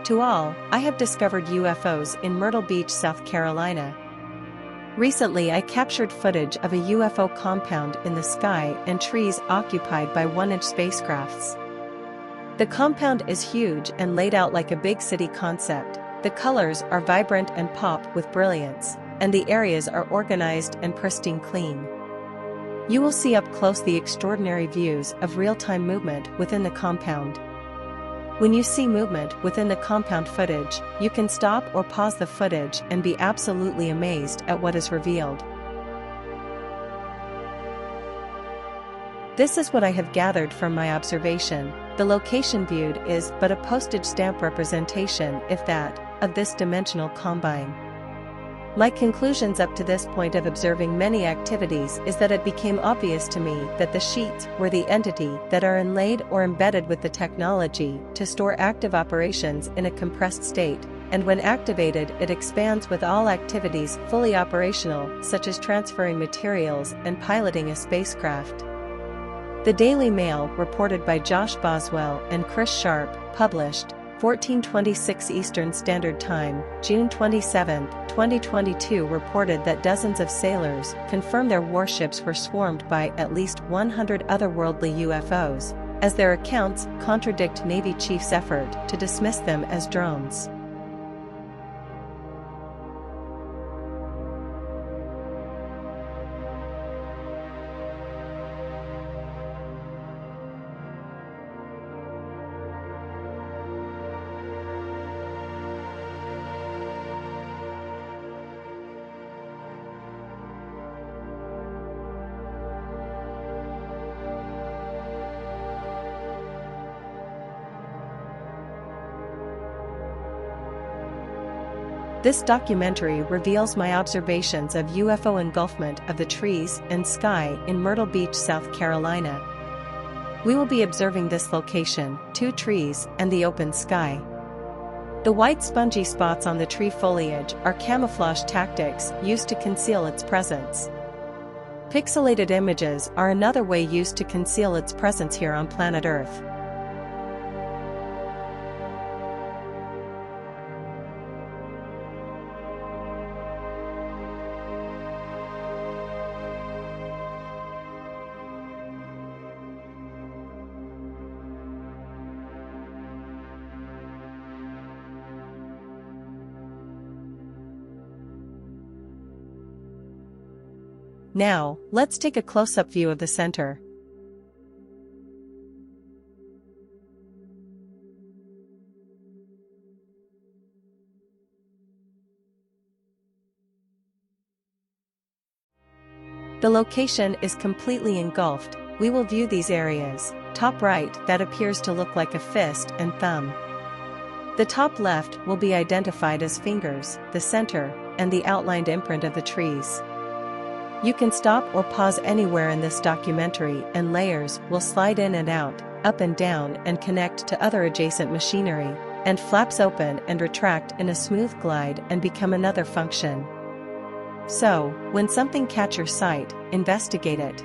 To all, I have discovered UFOs in Myrtle Beach, South Carolina. Recently I captured footage of a UFO compound in the sky and trees occupied by 1-inch spacecrafts. The compound is huge and laid out like a big city concept. The colors are vibrant and pop with brilliance, and the areas are organized and pristine clean. You will see up close the extraordinary views of real-time movement within the compound. When you see movement within the compound footage, you can stop or pause the footage and be absolutely amazed at what is revealed. This is what I have gathered from my observation. The location viewed is but a postage stamp representation, if that, of this dimensional combine. My conclusions up to this point of observing many activities is that it became obvious to me that the sheets were the entity that are inlaid or embedded with the technology to store active operations in a compressed state, and when activated it expands with all activities fully operational, such as transferring materials and piloting a spacecraft. The Daily Mail, reported by Josh Boswell and Chris Sharp, published 14:26 Eastern Standard Time, June 27, 2022, reported that dozens of sailors confirmed their warships were swarmed by at least 100 otherworldly UFOs, as their accounts contradict Navy chief's effort to dismiss them as drones. This documentary reveals my observations of UFO engulfment of the trees and sky in Myrtle Beach, South Carolina. We will be observing this location, 2 trees, and the open sky. The white spongy spots on the tree foliage are camouflage tactics used to conceal its presence. Pixelated images are another way used to conceal its presence here on planet Earth. Now, let's take a close-up view of the center. The location is completely engulfed. We will view these areas. Top right, that appears to look like a fist and thumb. The top left will be identified as fingers, the center, and the outlined imprint of the trees. You can stop or pause anywhere in this documentary and layers will slide in and out, up and down, and connect to other adjacent machinery, and flaps open and retract in a smooth glide and become another function. So, when something catches your sight, investigate it.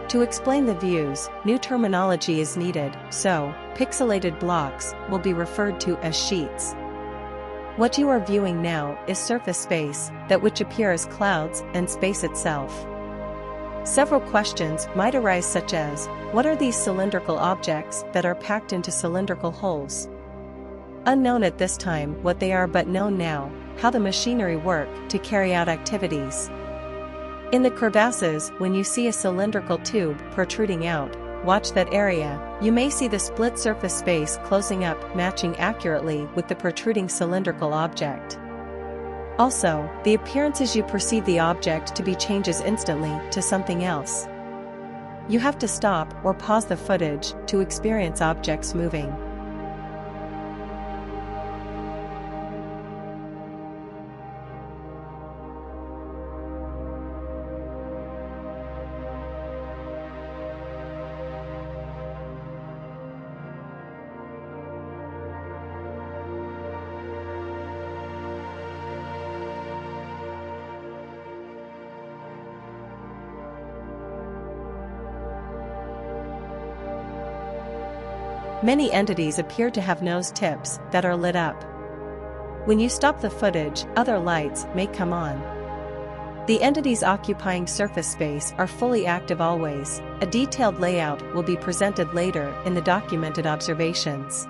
To explain the views, new terminology is needed, so, pixelated blocks will be referred to as sheets. What you are viewing now is surface space, that which appear as clouds, and space itself. Several questions might arise, such as, what are these cylindrical objects that are packed into cylindrical holes? Unknown at this time what they are, but known now, how the machinery work to carry out activities. In the crevasses, when you see a cylindrical tube protruding out, watch that area. You may see the split surface space closing up, matching accurately with the protruding cylindrical object. Also, the appearances you perceive the object to be changes instantly to something else. You have to stop or pause the footage to experience objects moving. Many entities appear to have nose tips that are lit up. When you stop the footage, other lights may come on. The entities occupying surface space are fully active always. A detailed layout will be presented later in the documented observations.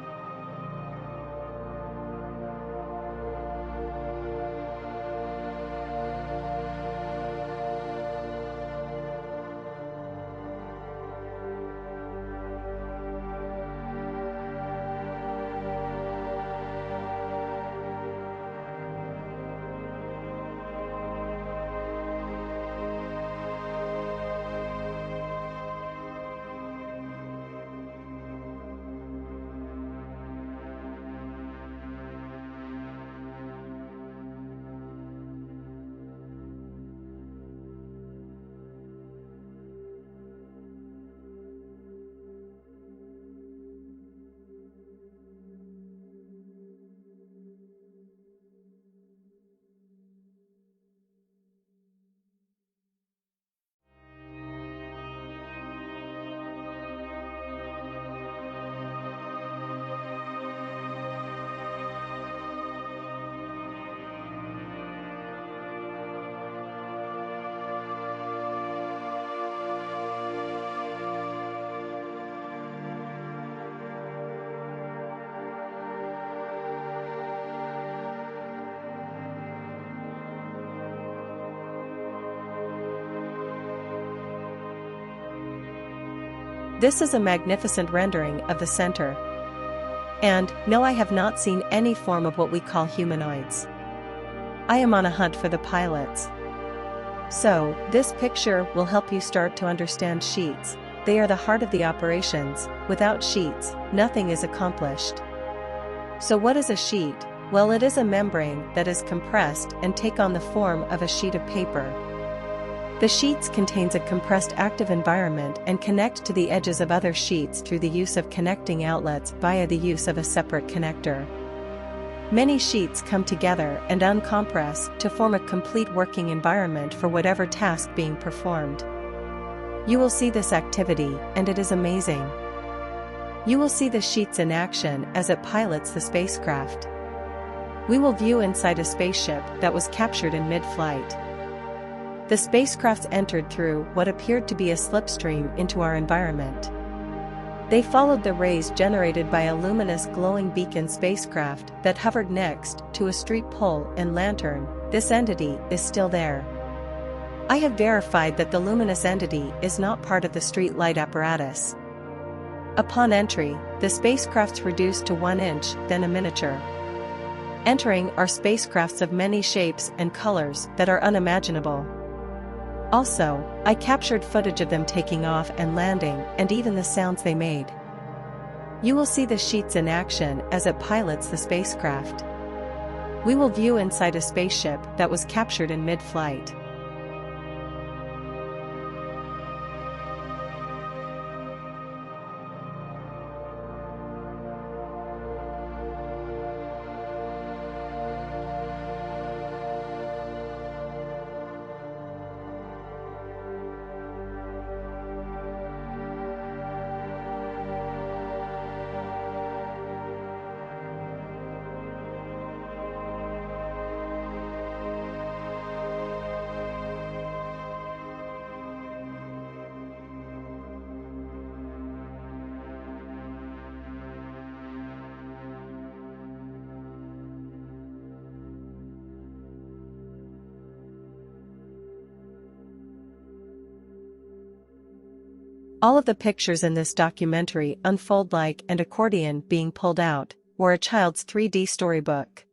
This is a magnificent rendering of the center. And, no, I have not seen any form of what we call humanoids. I am on a hunt for the pilots. So, this picture will help you start to understand sheets. They are the heart of the operations. Without sheets, nothing is accomplished. So what is a sheet? Well, it is a membrane that is compressed and take on the form of a sheet of paper. The sheets contains a compressed active environment and connect to the edges of other sheets through the use of connecting outlets via the use of a separate connector. Many sheets come together and uncompress to form a complete working environment for whatever task being performed. You will see this activity, and it is amazing. You will see the sheets in action as it pilots the spacecraft. We will view inside a spaceship that was captured in mid-flight. The spacecrafts entered through what appeared to be a slipstream into our environment. They followed the rays generated by a luminous glowing beacon spacecraft that hovered next to a street pole and lantern. This entity is still there. I have verified that the luminous entity is not part of the street light apparatus. Upon entry, the spacecraft's reduced to 1 inch, then a miniature. Entering are spacecrafts of many shapes and colors that are unimaginable. Also, I captured footage of them taking off and landing, and even the sounds they made. You will see the sheets in action as it pilots the spacecraft. We will view inside a spaceship that was captured in mid-flight. All of the pictures in this documentary unfold like an accordion being pulled out, or a child's 3D storybook.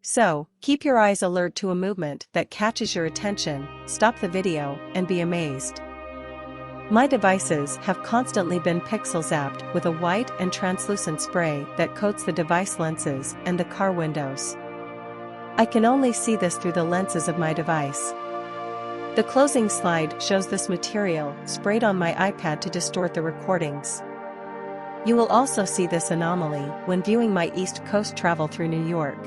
So, keep your eyes alert to a movement that catches your attention, stop the video, and be amazed. My devices have constantly been pixel zapped with a white and translucent spray that coats the device lenses and the car windows. I can only see this through the lenses of my device. The closing slide shows this material sprayed on my iPad to distort the recordings. You will also see this anomaly when viewing my East Coast travel through New York.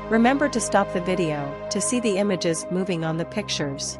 Remember to stop the video to see the images moving on the pictures.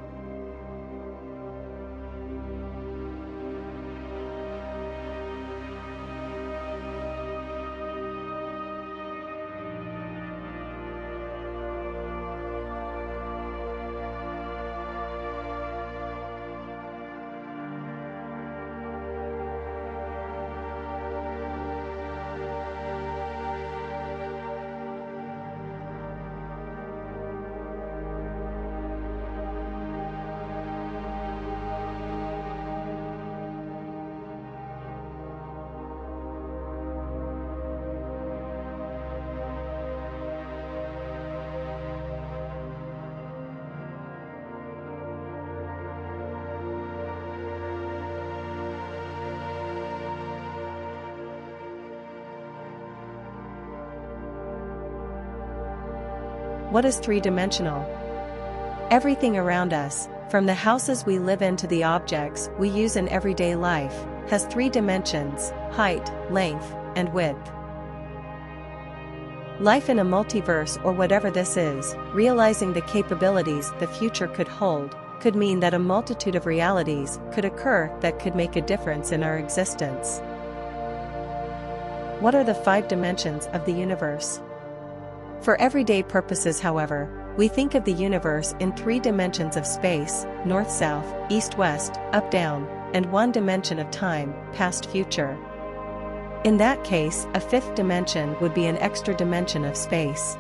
What is three-dimensional? Everything around us, from the houses we live in to the objects we use in everyday life, has three dimensions: height, length, and width. Life in a multiverse, or whatever this is, realizing the capabilities the future could hold, could mean that a multitude of realities could occur that could make a difference in our existence. What are the 5 dimensions of the universe? For everyday purposes, however, we think of the universe in 3 dimensions of space: north-south, east-west, up-down, and 1 dimension of time, past-future. In that case, a 5th dimension would be an extra dimension of space.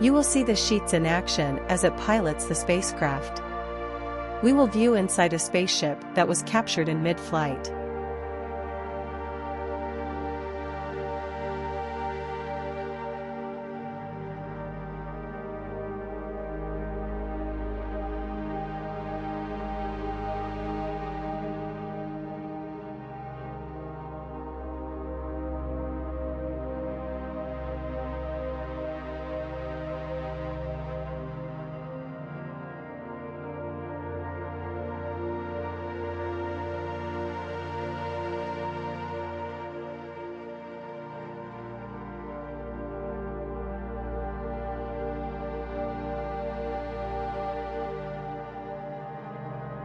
You will see the sheets in action as it pilots the spacecraft. We will view inside a spaceship that was captured in mid-flight.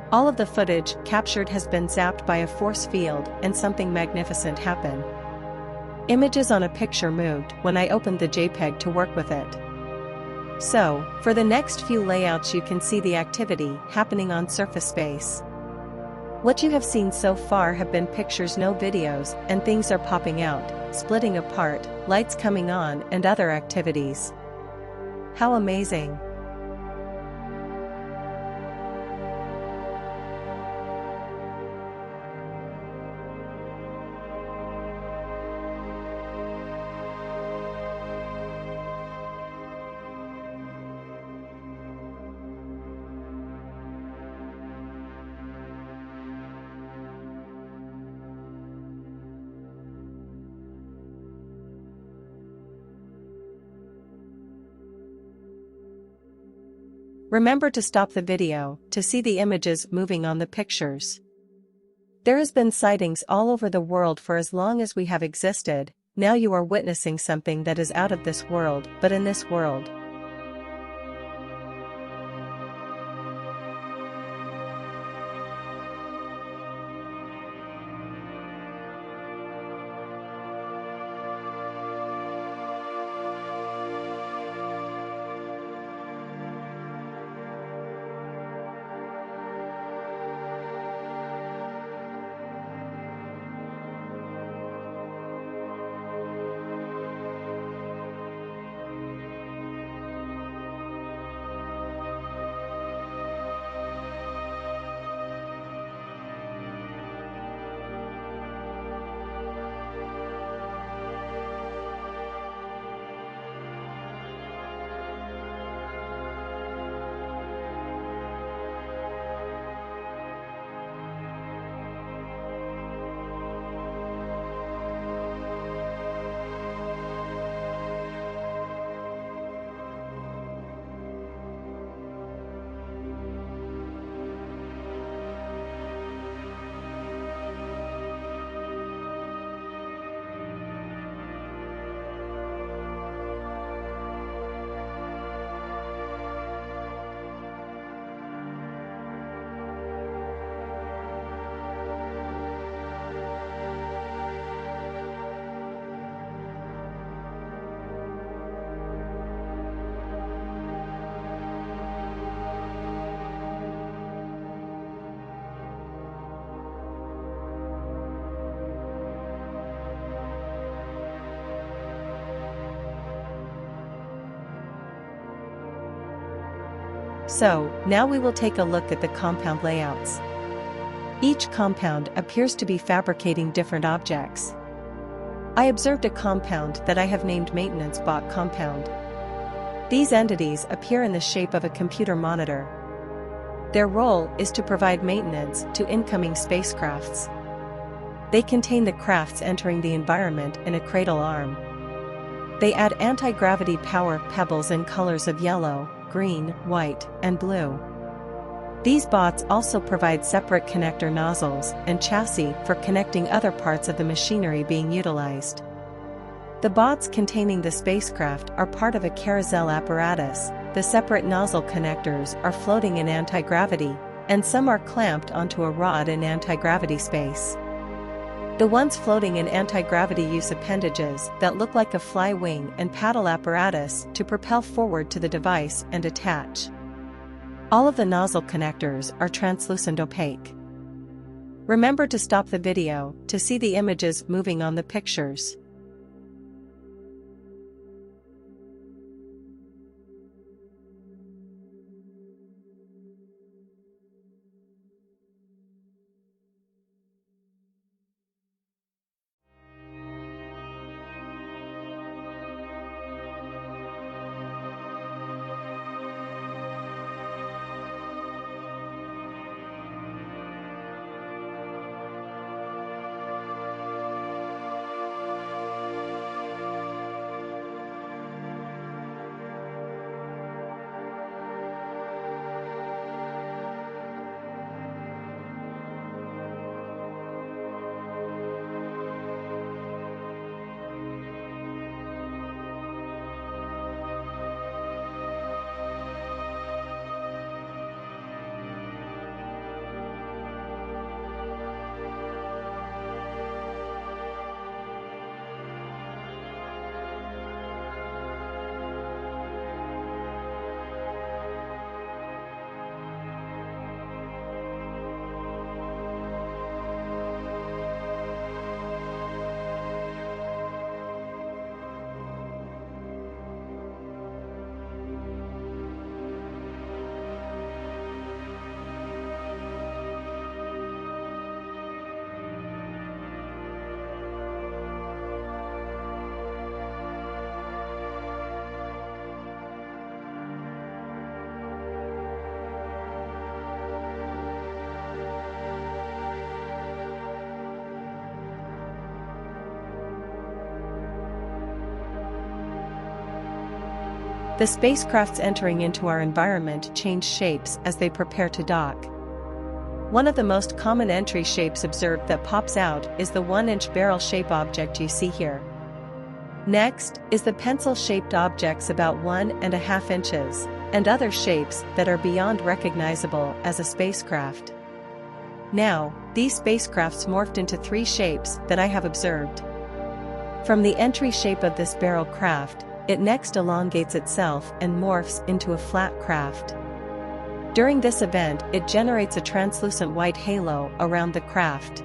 All of the footage captured has been zapped by a force field, and something magnificent happened. Images on a picture moved when I opened the JPEG to work with it. So, for the next few layouts you can see the activity happening on surface space. What you have seen so far have been pictures, no videos, and things are popping out, splitting apart, lights coming on, and other activities. How amazing! Remember to stop the video to see the images moving on the pictures. There has been sightings all over the world for as long as we have existed. Now you are witnessing something that is out of this world, but in this world. So, now we will take a look at the compound layouts. Each compound appears to be fabricating different objects. I observed a compound that I have named Maintenance Bot Compound. These entities appear in the shape of a computer monitor. Their role is to provide maintenance to incoming spacecrafts. They contain the crafts entering the environment in a cradle arm. They add anti-gravity power pebbles in colors of yellow, green, white, and blue. These bots also provide separate connector nozzles and chassis for connecting other parts of the machinery being utilized. The bots containing the spacecraft are part of a carousel apparatus. The separate nozzle connectors are floating in anti-gravity, and some are clamped onto a rod in anti-gravity space. The ones floating in anti-gravity use appendages that look like a fly wing and paddle apparatus to propel forward to the device and attach. All of the nozzle connectors are translucent opaque. Remember to stop the video to see the images moving on the pictures. The spacecrafts entering into our environment change shapes as they prepare to dock. One of the most common entry shapes observed that pops out is the 1-inch barrel-shaped object you see here. Next is the pencil-shaped objects about 1.5 inches, and other shapes that are beyond recognizable as a spacecraft. Now, these spacecrafts morphed into 3 shapes that I have observed. From the entry shape of this barrel craft, it next elongates itself and morphs into a flat craft. During this event, it generates a translucent white halo around the craft.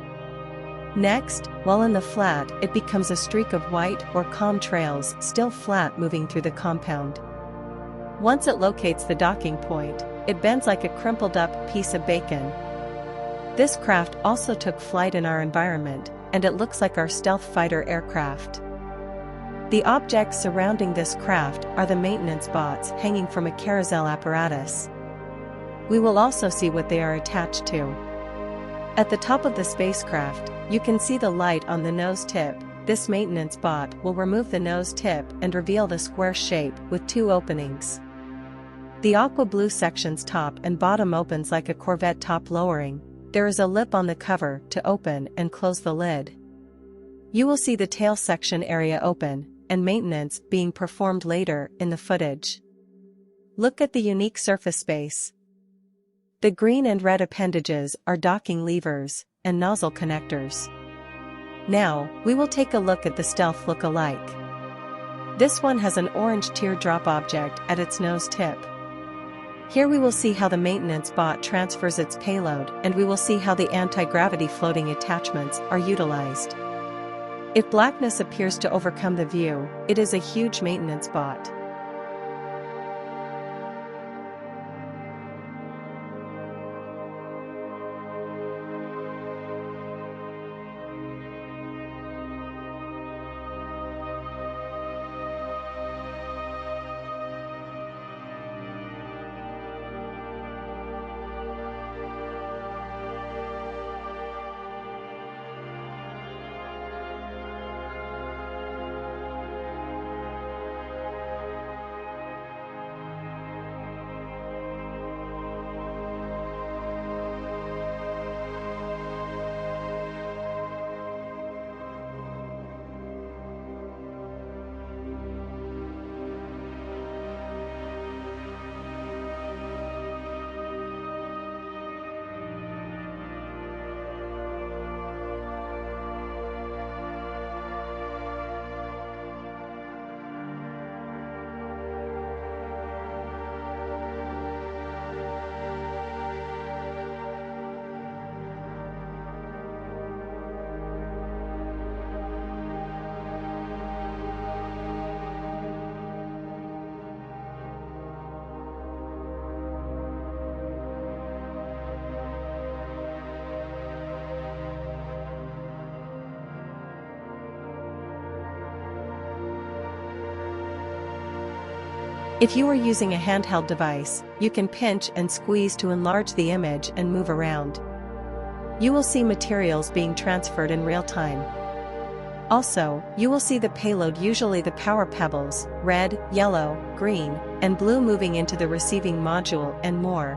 Next, while in the flat, it becomes a streak of white or calm trails still flat moving through the compound. Once it locates the docking point, it bends like a crumpled up piece of bacon. This craft also took flight in our environment, and it looks like our stealth fighter aircraft. The objects surrounding this craft are the maintenance bots hanging from a carousel apparatus. We will also see what they are attached to. At the top of the spacecraft, you can see the light on the nose tip. This maintenance bot will remove the nose tip and reveal the square shape with 2 openings. The aqua blue section's top and bottom opens like a Corvette top lowering. There is a lip on the cover to open and close the lid. You will see the tail section area open, and maintenance being performed later in the footage. Look at the unique surface space. The green and red appendages are docking levers and nozzle connectors. Now, we will take a look at the stealth look-alike. This one has an orange teardrop object at its nose tip. Here we will see how the maintenance bot transfers its payload, and we will see how the anti-gravity floating attachments are utilized. If blackness appears to overcome the view, it is a huge maintenance bot. If you are using a handheld device, you can pinch and squeeze to enlarge the image and move around. You will see materials being transferred in real time. Also, you will see the payload, usually the power pebbles, red, yellow, green, and blue, moving into the receiving module and more.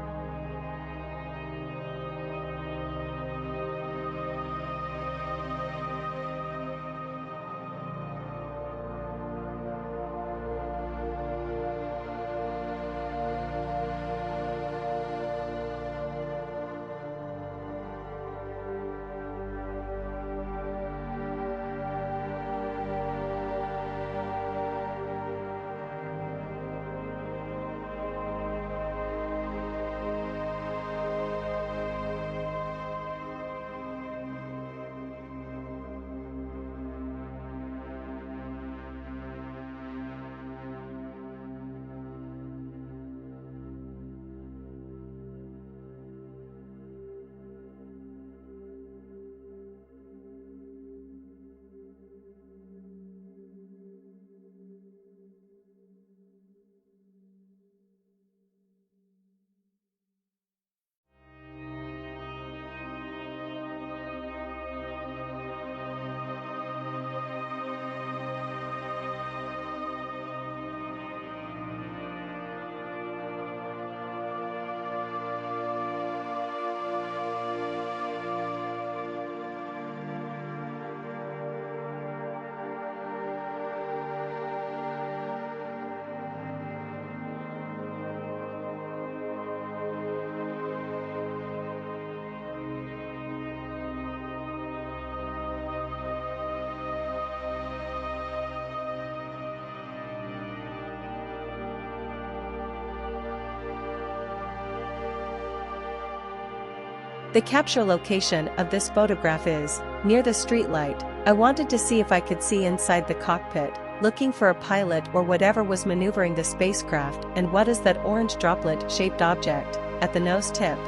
The capture location of this photograph is near the streetlight. I wanted to see if I could see inside the cockpit, looking for a pilot or whatever was maneuvering the spacecraft. And what is that orange droplet-shaped object at the nose tip?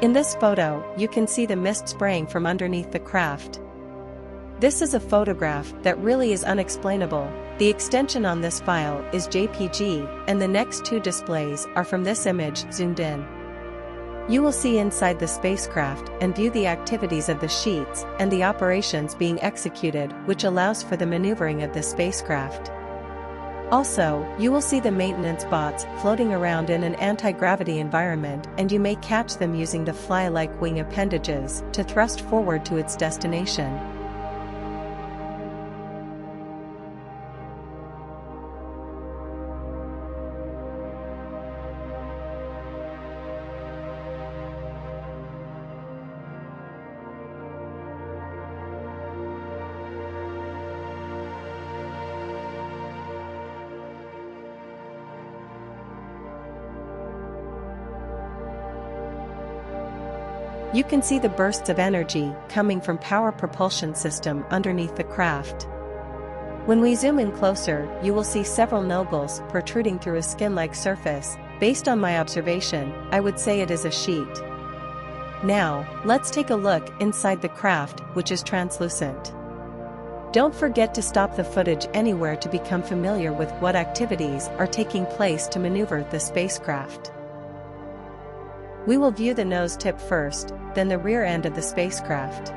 In this photo, you can see the mist spraying from underneath the craft. This is a photograph that really is unexplainable. The extension on this file is JPG, and the next two displays are from this image zoomed in. You will see inside the spacecraft and view the activities of the sheets and the operations being executed, which allows for the maneuvering of the spacecraft. Also, you will see the maintenance bots floating around in an anti-gravity environment, and you may catch them using the fly-like wing appendages to thrust forward to its destination. You can see the bursts of energy coming from power propulsion system underneath the craft. When we zoom in closer, you will see several nodules protruding through a skin-like surface. Based on my observation, I would say it is a sheet. Now, let's take a look inside the craft, which is translucent. Don't forget to stop the footage anywhere to become familiar with what activities are taking place to maneuver the spacecraft. We will view the nose tip first, then the rear end of the spacecraft.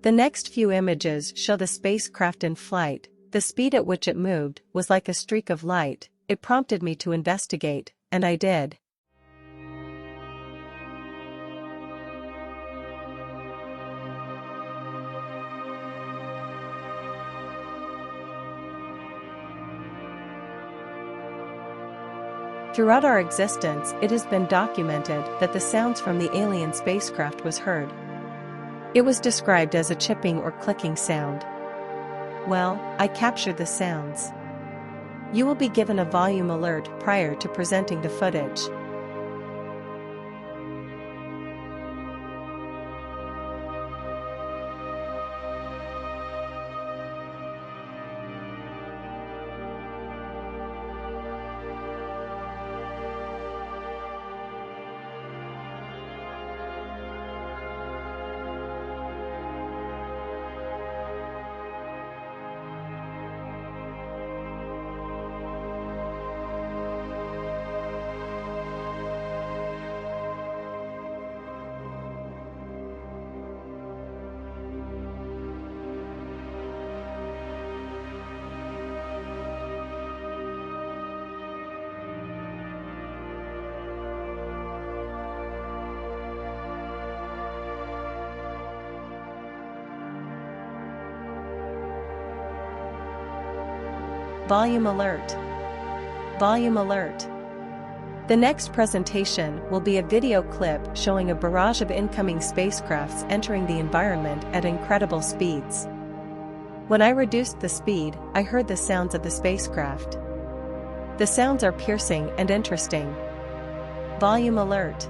The next few images show the spacecraft in flight. The speed at which it moved was like a streak of light. It prompted me to investigate, and I did. Throughout our existence, it has been documented that the sounds from the alien spacecraft was heard. It was described as a chipping or clicking sound. Well, I captured the sounds. You will be given a volume alert prior to presenting the footage. Volume alert. Volume alert. The next presentation will be a video clip showing a barrage of incoming spacecrafts entering the environment at incredible speeds. When I reduced the speed, I heard the sounds of the spacecraft. The sounds are piercing and interesting. Volume alert.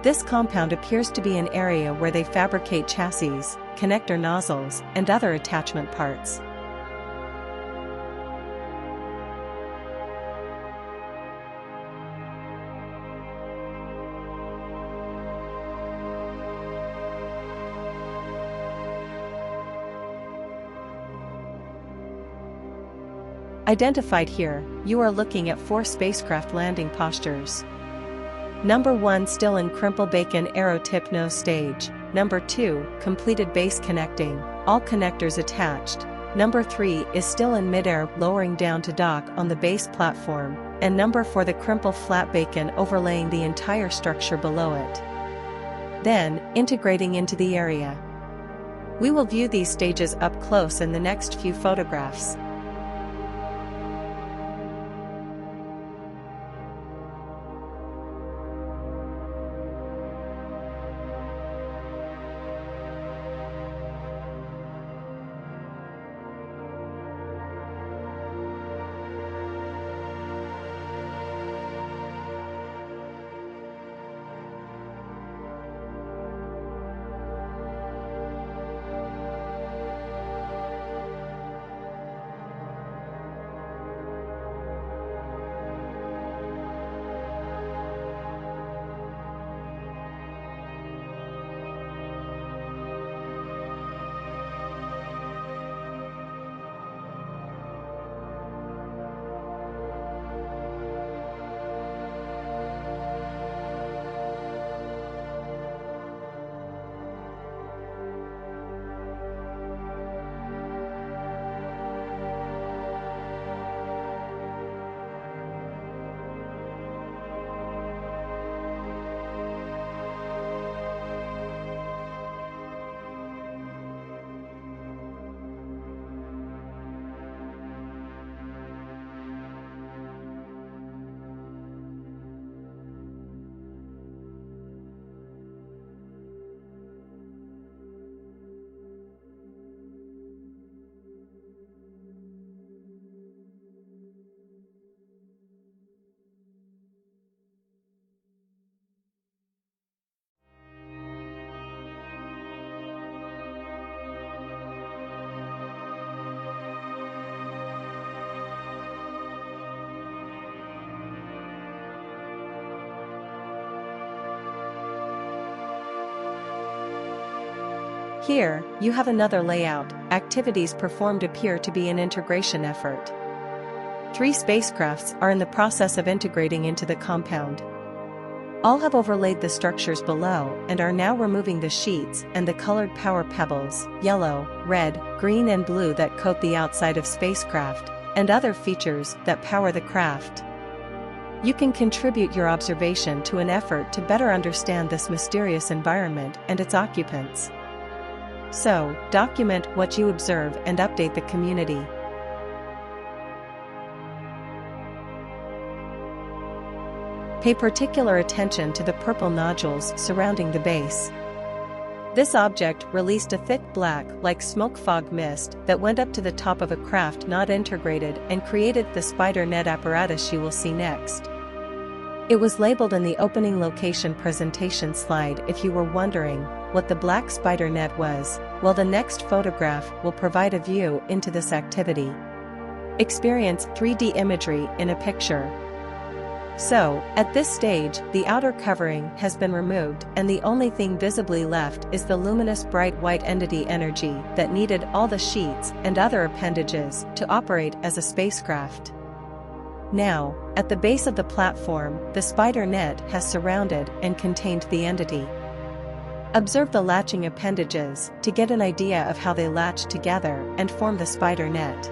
This compound appears to be an area where they fabricate chassis, connector nozzles, and other attachment parts. Identified here, you are looking at 4 spacecraft landing postures. Number 1 still in crimple bacon arrow tip nose stage. Number 2, completed base connecting, all connectors attached. Number 3 is still in midair lowering down to dock on the base platform, and number 4 the crimple flat bacon overlaying the entire structure below it. Then, integrating into the area. We will view these stages up close in the next few photographs. Here, you have another layout. Activities performed appear to be an integration effort. 3 spacecrafts are in the process of integrating into the compound. All have overlaid the structures below and are now removing the sheets and the colored power pebbles, yellow, red, green and blue that coat the outside of spacecraft, and other features that power the craft. You can contribute your observation to an effort to better understand this mysterious environment and its occupants. So, document what you observe and update the community. Pay particular attention to the purple nodules surrounding the base. This object released a thick black, like smoke fog mist, that went up to the top of a craft not integrated and created the spider net apparatus you will see next. It was labeled in the opening location presentation slide. If you were wondering what the black spider net was, well, the next photograph will provide a view into this activity. Experience 3D imagery in a picture. So, at this stage, the outer covering has been removed and the only thing visibly left is the luminous bright white entity energy that needed all the sheets and other appendages to operate as a spacecraft. Now, at the base of the platform, the spider net has surrounded and contained the entity. Observe the latching appendages to get an idea of how they latch together and form the spider net.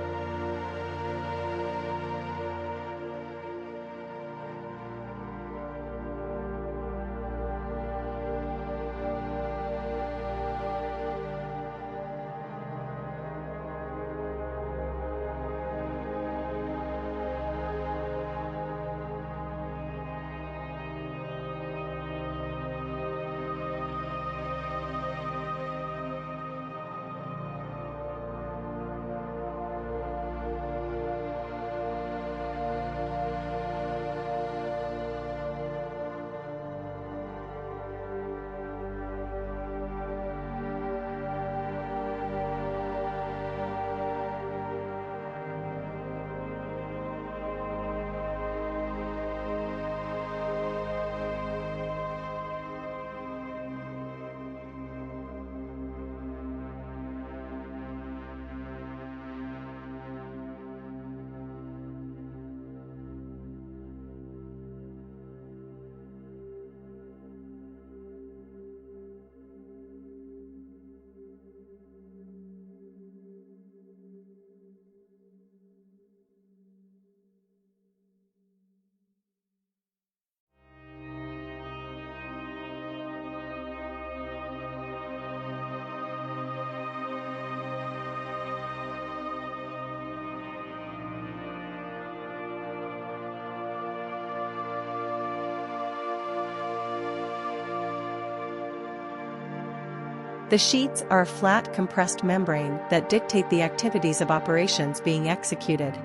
The sheets are a flat compressed membrane that dictate the activities of operations being executed.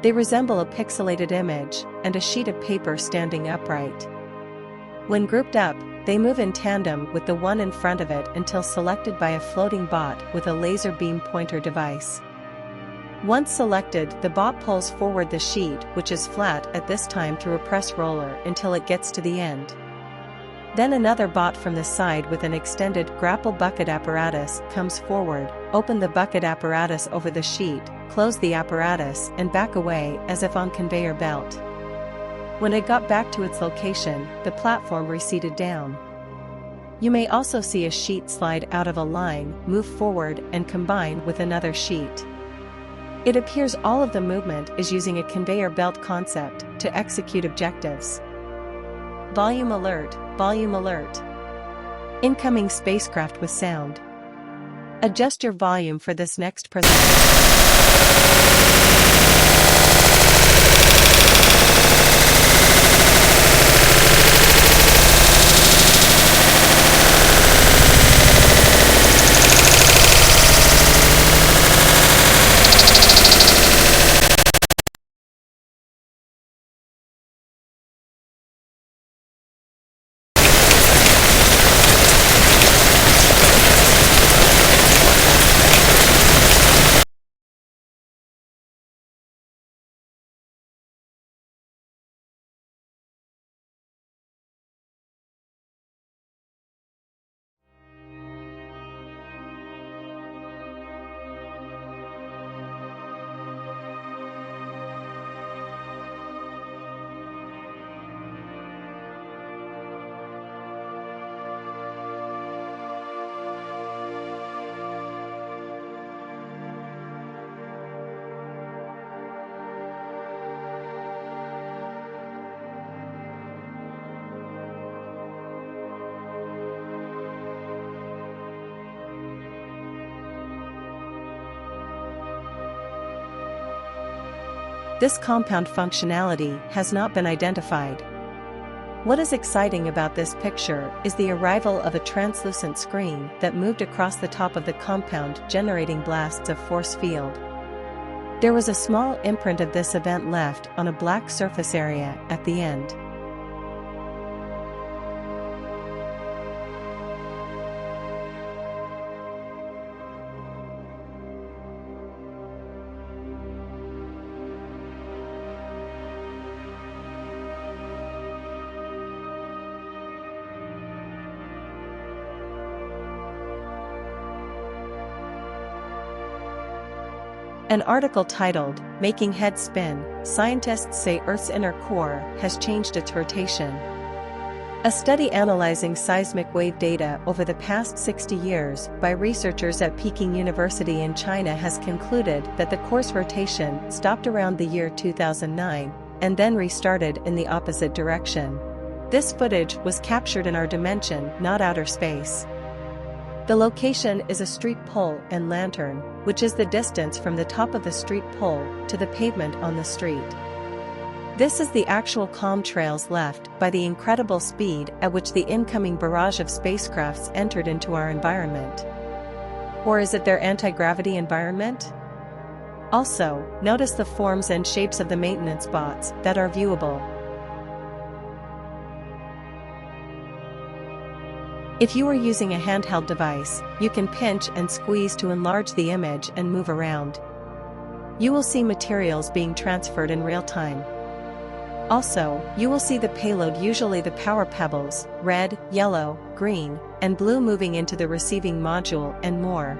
They resemble a pixelated image and a sheet of paper standing upright. When grouped up, they move in tandem with the one in front of it until selected by a floating bot with a laser beam pointer device. Once selected, the bot pulls forward the sheet, which is flat at this time, through a press roller until it gets to the end. Then another bot from the side with an extended grapple bucket apparatus comes forward, open the bucket apparatus over the sheet, close the apparatus and back away as if on conveyor belt. When it got back to its location, the platform receded down. You may also see a sheet slide out of a line, move forward and combine with another sheet. It appears all of the movement is using a conveyor belt concept to execute objectives. Volume alert, volume alert. Incoming spacecraft with sound. Adjust your volume for this next presentation. This compound functionality has not been identified. What is exciting about this picture is the arrival of a translucent screen that moved across the top of the compound, generating blasts of force field. There was a small imprint of this event left on a black surface area at the end. An article titled, "Making Head Spin, Scientists Say Earth's Inner Core Has Changed Its Rotation." A study analyzing seismic wave data over the past 60 years by researchers at Peking University in China has concluded that the core's rotation stopped around the year 2009 and then restarted in the opposite direction. This footage was captured in our dimension, not outer space. The location is a street pole and lantern, which is the distance from the top of the street pole to the pavement on the street. This is the actual comm trails left by the incredible speed at which the incoming barrage of spacecrafts entered into our environment. Or is it their anti-gravity environment? Also, notice the forms and shapes of the maintenance bots that are viewable. If you are using a handheld device, you can pinch and squeeze to enlarge the image and move around. You will see materials being transferred in real time. Also, you will see the payload, usually the power pebbles, red, yellow, green, and blue, moving into the receiving module and more.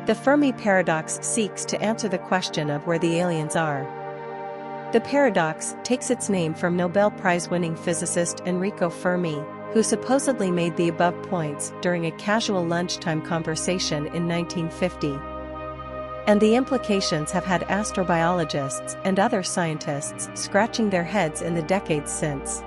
The Fermi paradox seeks to answer the question of where the aliens are. The paradox takes its name from Nobel Prize-winning physicist Enrico Fermi, who supposedly made the above points during a casual lunchtime conversation in 1950. And the implications have had astrobiologists and other scientists scratching their heads in the decades since.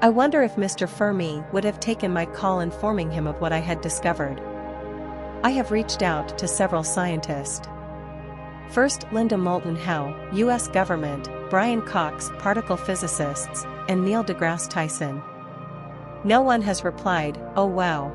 I wonder if Mr. Fermi would have taken my call informing him of what I had discovered. I have reached out to several scientists. First, Linda Moulton Howe, U.S. government, Brian Cox, particle physicists, and Neil deGrasse Tyson. No one has replied. Oh wow.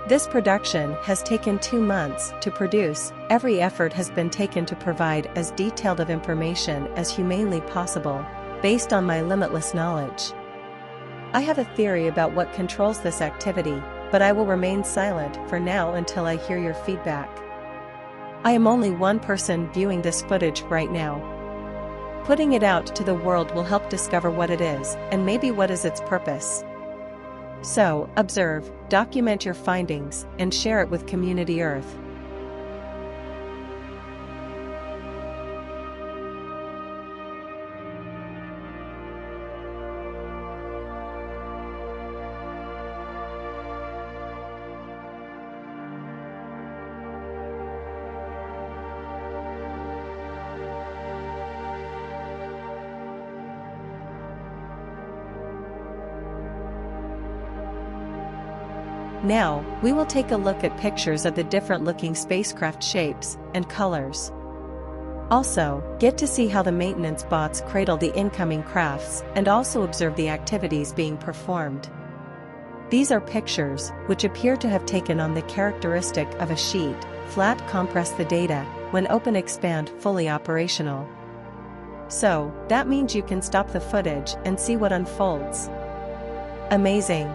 This production has taken 2 months to produce. Every effort has been taken to provide as detailed of information as humanly possible, based on my limitless knowledge. I have a theory about what controls this activity, but I will remain silent for now until I hear your feedback. I am only one person viewing this footage right now. Putting it out to the world will help discover what it is, and maybe what is its purpose. So, observe, document your findings, and share it with Community Earth. Now, we will take a look at pictures of the different looking spacecraft shapes and colors. Also, get to see how the maintenance bots cradle the incoming crafts and also observe the activities being performed. These are pictures, which appear to have taken on the characteristic of a sheet, flat compress the data, when open expand fully operational. So, that means you can stop the footage and see what unfolds. Amazing.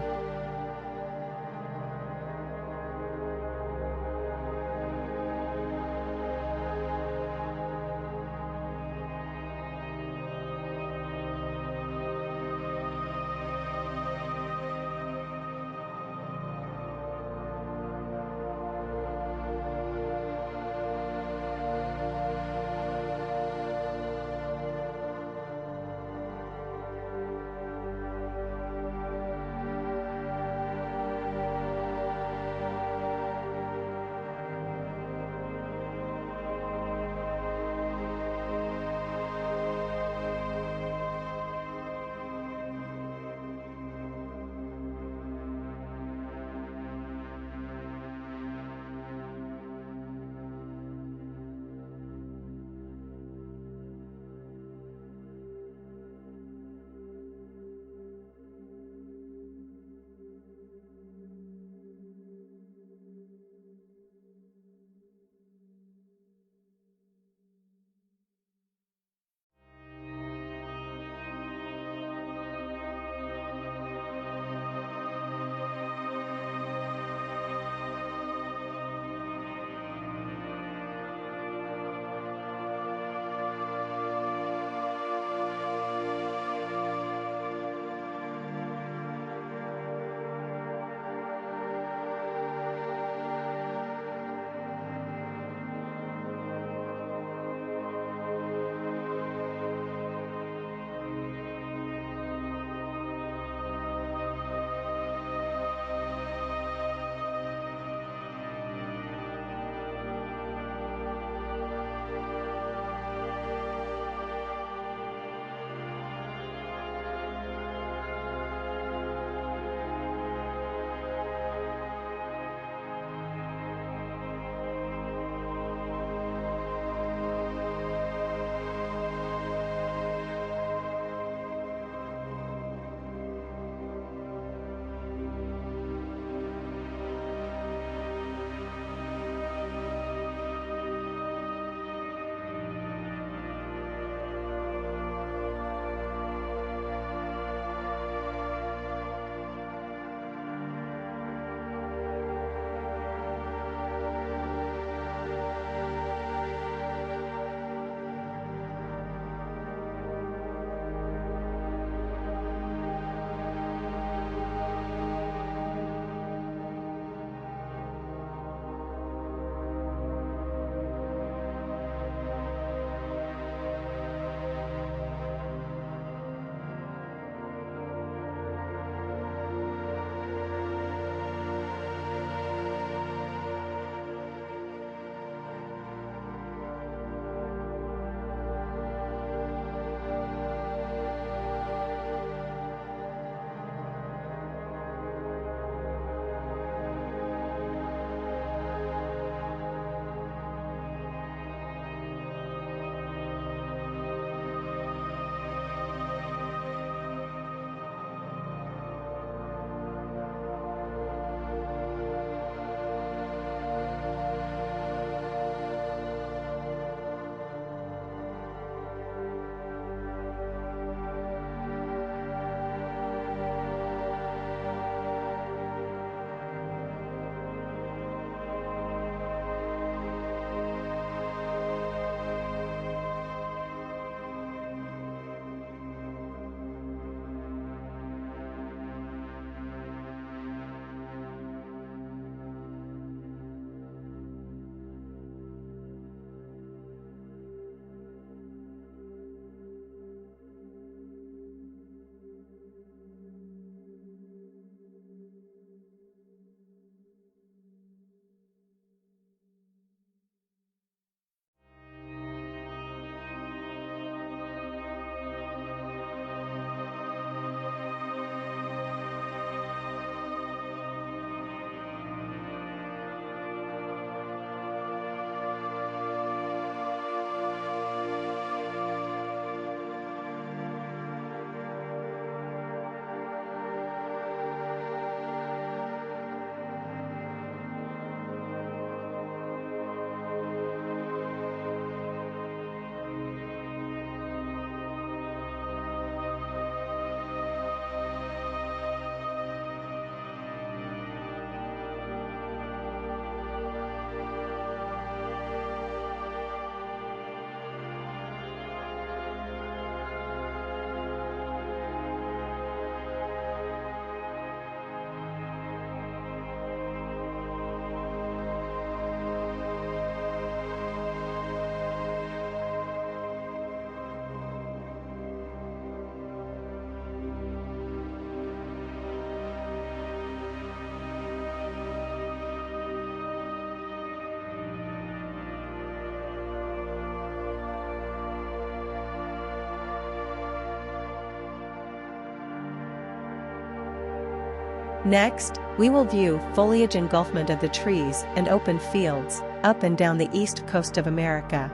Next, we will view foliage engulfment of the trees and open fields, up and down the east coast of America.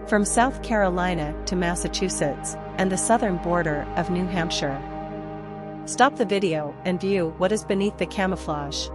From South Carolina to Massachusetts, and the southern border of New Hampshire. Stop the video and view what is beneath the camouflage.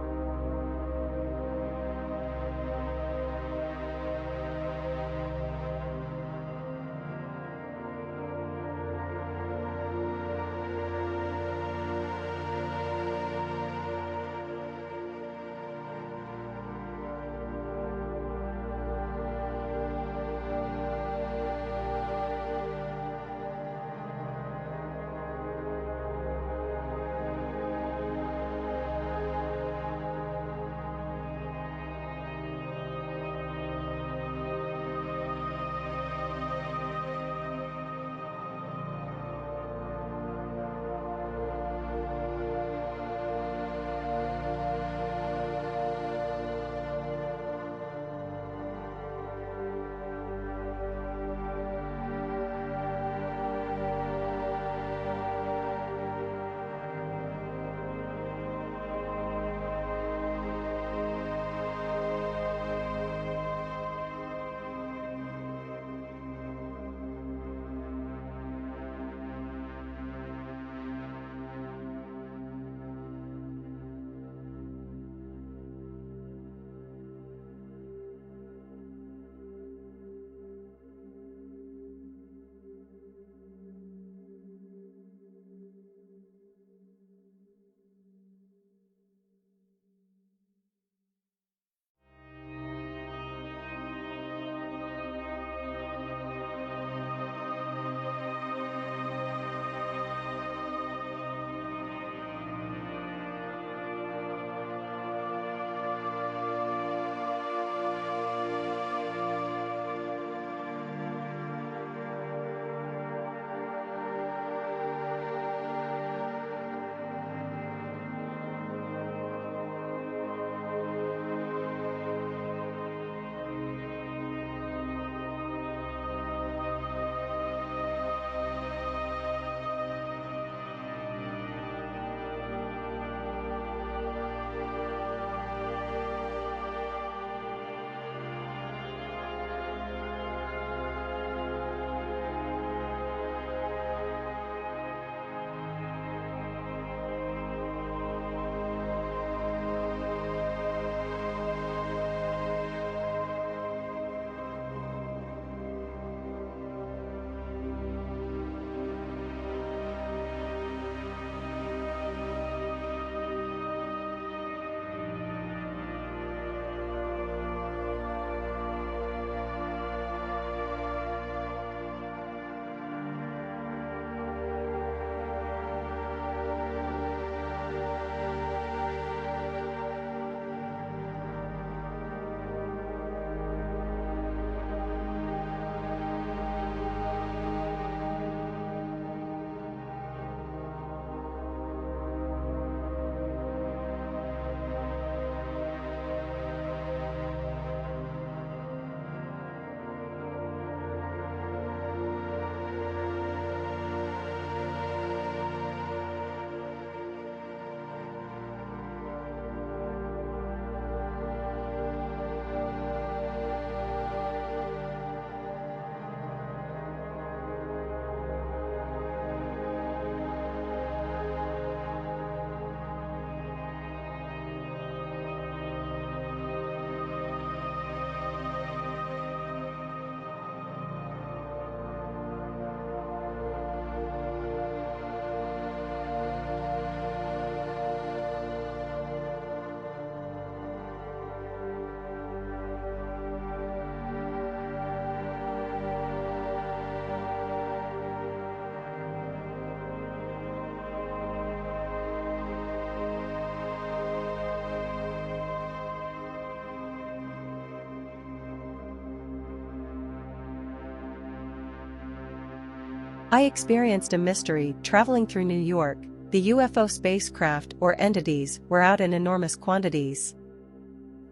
I experienced a mystery traveling through New York. The UFO spacecraft or entities were out in enormous quantities.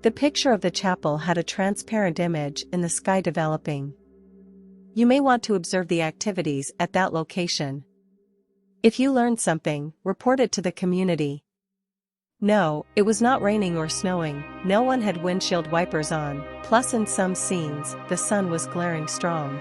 The picture of the chapel had a transparent image in the sky developing. You may want to observe the activities at that location. If you learned something, report it to the community. No, it was not raining or snowing, no one had windshield wipers on, plus in some scenes, the sun was glaring strong.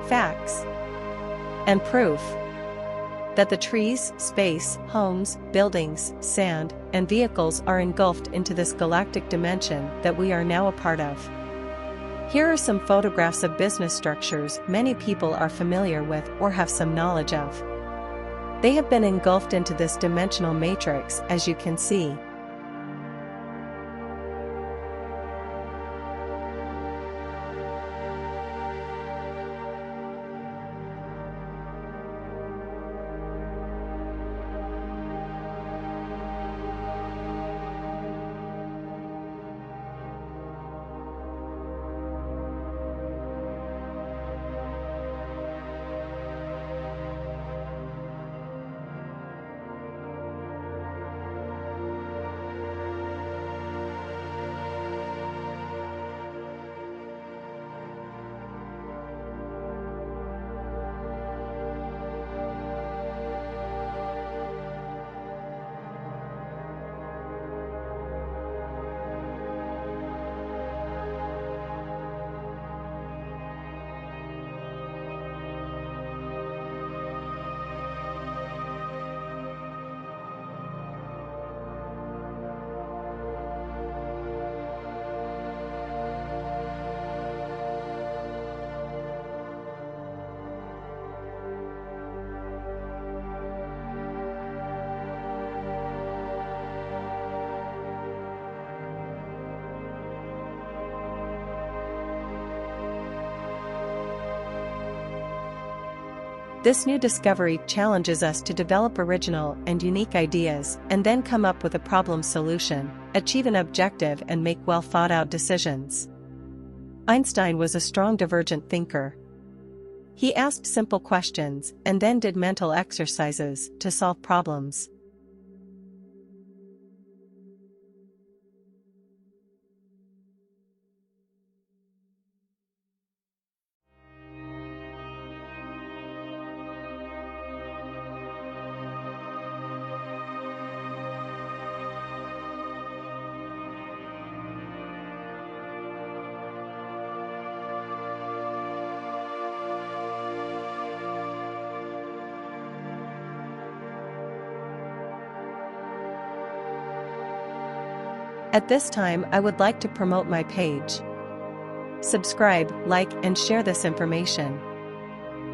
Facts and proof that the trees, space, homes, buildings, sand, and vehicles are engulfed into this galactic dimension that we are now a part of. Here are some photographs of business structures many people are familiar with or have some knowledge of. They have been engulfed into this dimensional matrix, as you can see. This new discovery challenges us to develop original and unique ideas and then come up with a problem solution, achieve an objective and make well thought out decisions. Einstein was a strong divergent thinker. He asked simple questions and then did mental exercises to solve problems. At this time, I would like to promote my page. Subscribe, like, and share this information.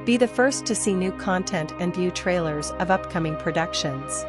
Be the first to see new content and view trailers of upcoming productions.